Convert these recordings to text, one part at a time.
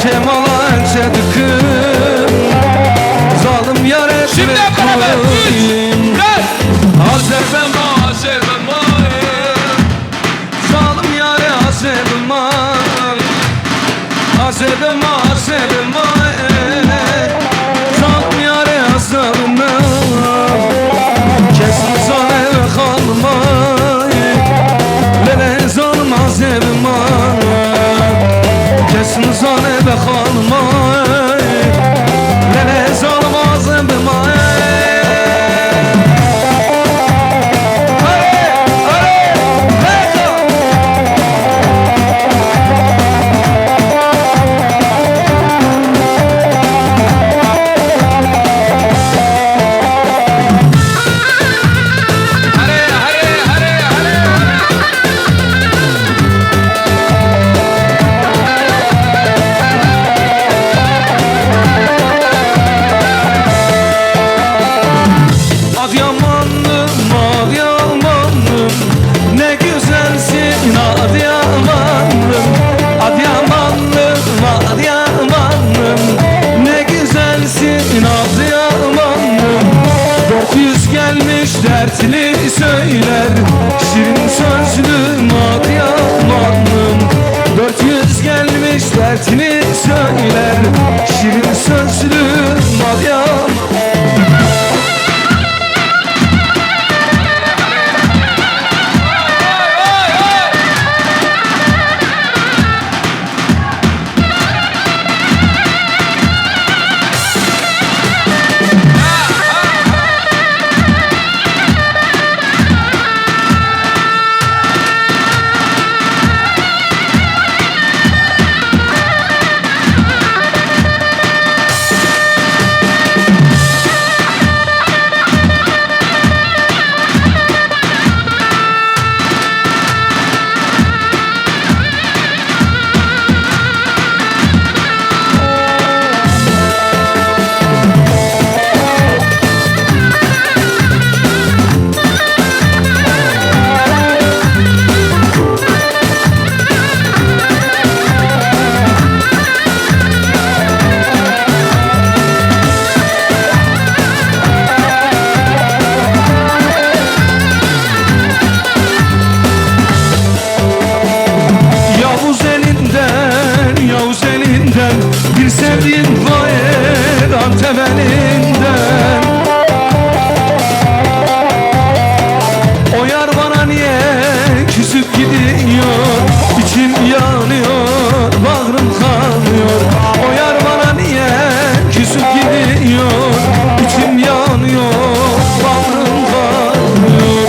Kemala çedıkım zalim yar etme. Şimdi hep beraber Azebema azebema zalim yar azebema azebema azebema zalim yar azebema kesin zalime kalma lele zalim azebema kesin zalime kalma lele zalim azebema. Dertli söyler şirin sözlü Adıyamanlım 400 gelmiş dertli söyler şirin sözlü Adıyamanlım. Bir sevdiğin var Antep elinden. O yar bana niye küsüp gidiyor? İçim yanıyor, bağrım kanıyor. O yar bana niye küsüp gidiyor? İçim yanıyor, bağrım kanıyor.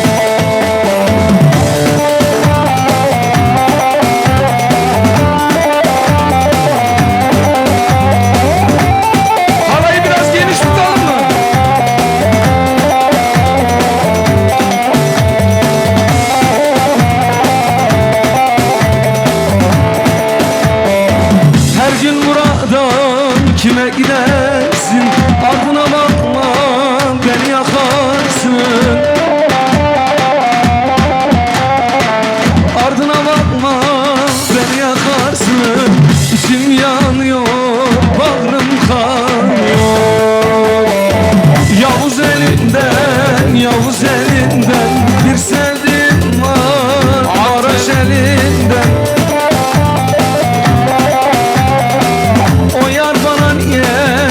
Kime gidersin ardına bakma beni yakarsın. Ardına bakma beni yakarsın. İçim yanıyor, bağrım kanıyor. Yavuz elinden, Yavuz elinden bir sevdiğim var Maraş elinden. O yar bana niye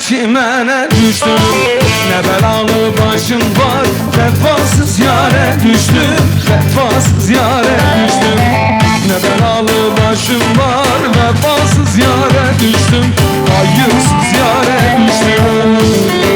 çimene düştüm. Ne belalı başım var, vefasız yare düştüm. Vefasız yare düştüm. Ne belalı başım var, vefasız yare düştüm. Hayırsız yare düştüm.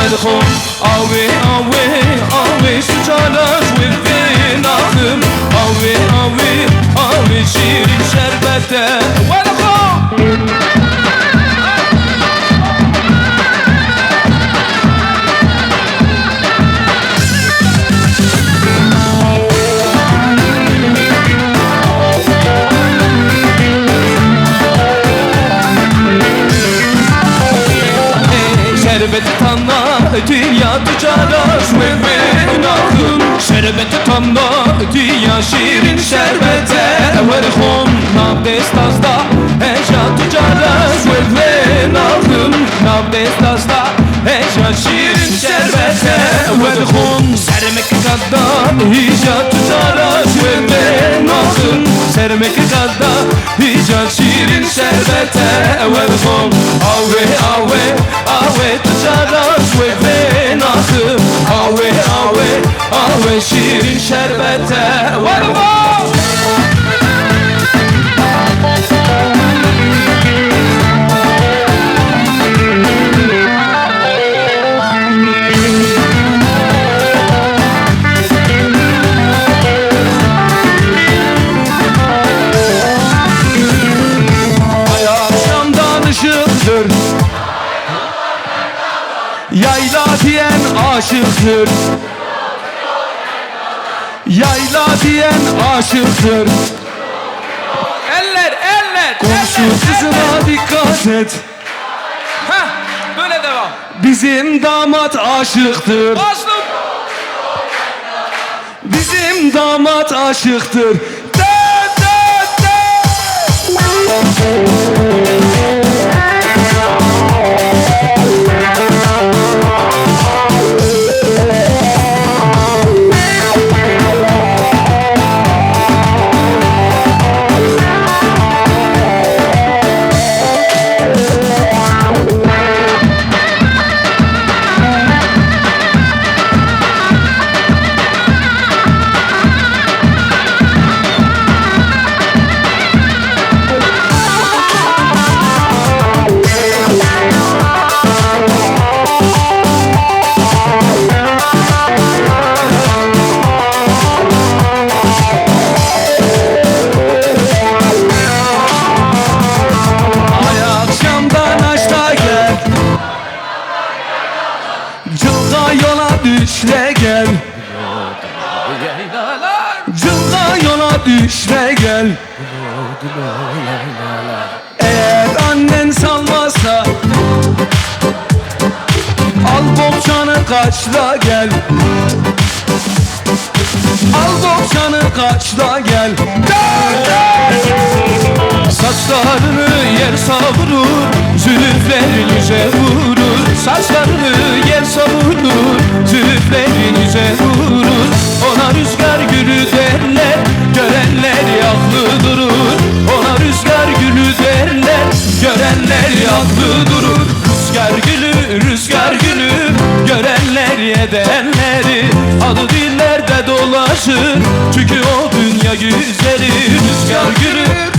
ودخون آوی آوی آوی سوچالاش و بیناخم آوی آوی آوی شیرین شربته ودخون Şerbeti tanna dünya tüccarlar ve benahım Şerbeti tanna dünya şirin şerbete Verhum nabdestazda heca tüccarlar ve benahım Nabdestazda heca şirin şerbete Verhum sermek kadar heca tüccarlar ve benahım Sermek kadar heca şirin şerbete Verhum ave ave ave tüccarlar ve benahım Ave ave ave şirin şerbete Verhum Yayla diyen aşıktır. Yayla diyen aşıktır. Eller eller Komşu kızına dikkat et. Heh böyle devam Bizim damat aşıktır. Başlık Bizim damat aşıktır. De de de. Düşle gel. Cılga yola düşle gel. Eğer annen salmazsa al bohçanı kaçla gel. Al bohçanı kaçla gel. Saçlarını yer savurur, zülüflerinize vurur. Saçlarını yer savurur, zülüflerinize vurur. Ona rüzgar gülü derler, görenler yaklı durur. Ona rüzgar gülü derler, görenler yaklı durur. Rüzgar gülü, görenler yedenleri adı dillerde dolaşır, çünkü o dünya güzeli.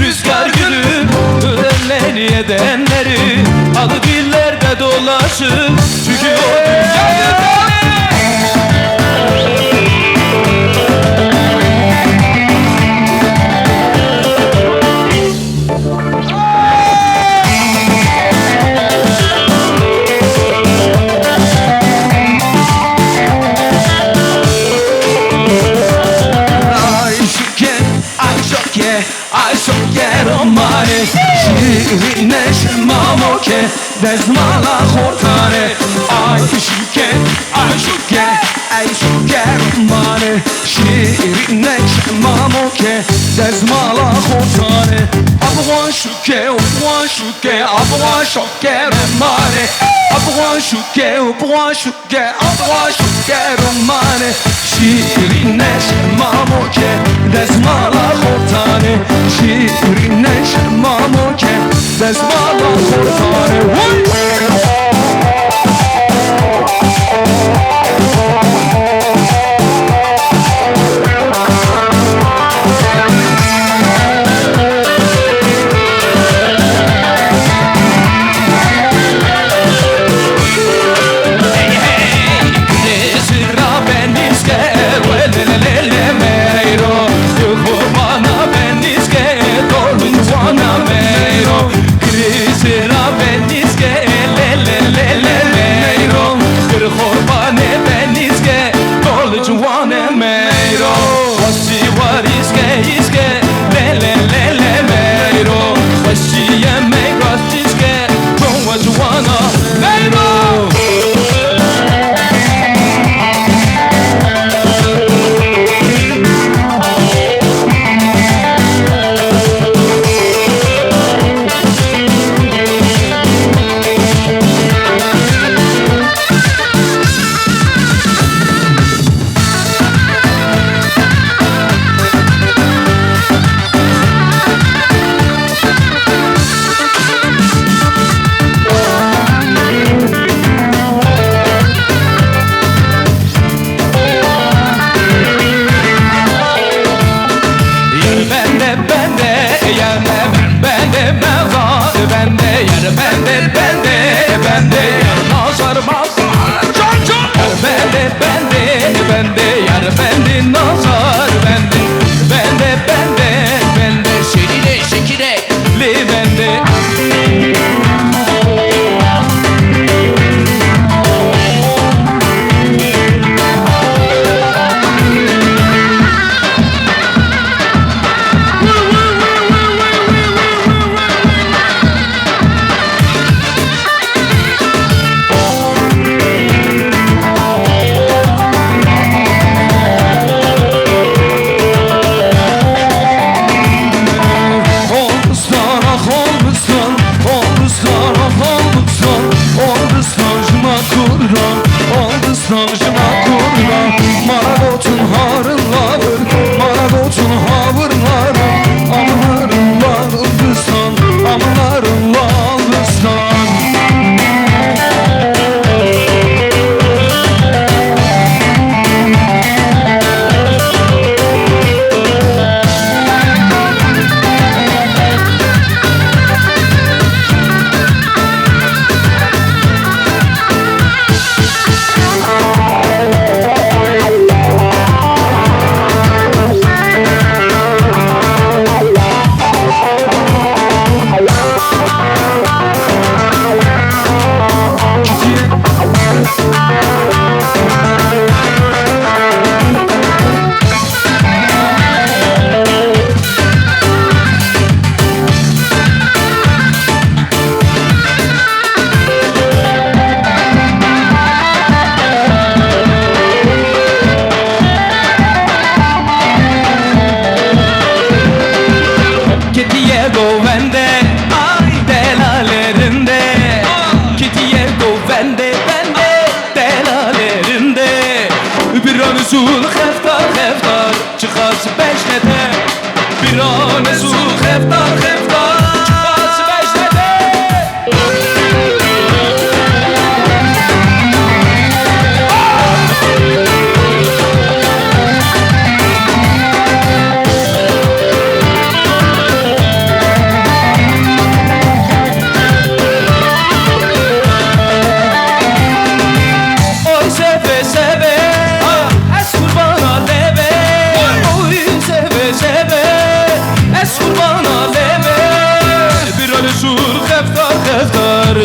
Rüzgar gülü, görenler yedenleri adı dillerde dolaşır, çünkü o dünya güzeli. دزمالا خورتانه عاشقه عاشقه عاشقه رمانه شیرینک مامو که دزمالا خورتانه ابغان شوکه ابغان شوکه ابغان شوکه رمانه ابغان شوکه ابغان شوکه ابغان شوکه رمانه شیرینک مامو که دزمالا خورتانه شیرینک مامو که دزمالا خورتانه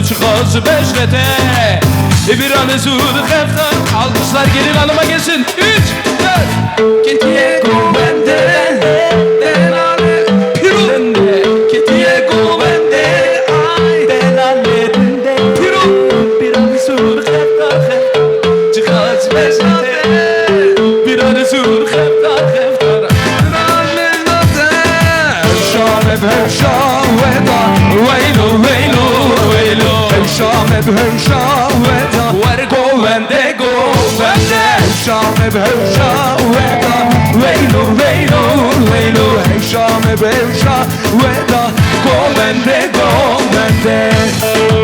Çıkası beşlete bir an zud xeftan alkışlar gelin hanıma gelsin 3 4 Ketiye kuvvende denale pirulende Ketiye kuvvende ay delalerinde زور خفتار خفتار جغاز بشته بیران زور خفتار خفتار شام بهشام ودا ویلو ویلو ویلو شام بهشام ودا ور گوونده گوونده شام بهشام ودا ویلو ویلو ویلو شام بهشام ودا گوونده گوونده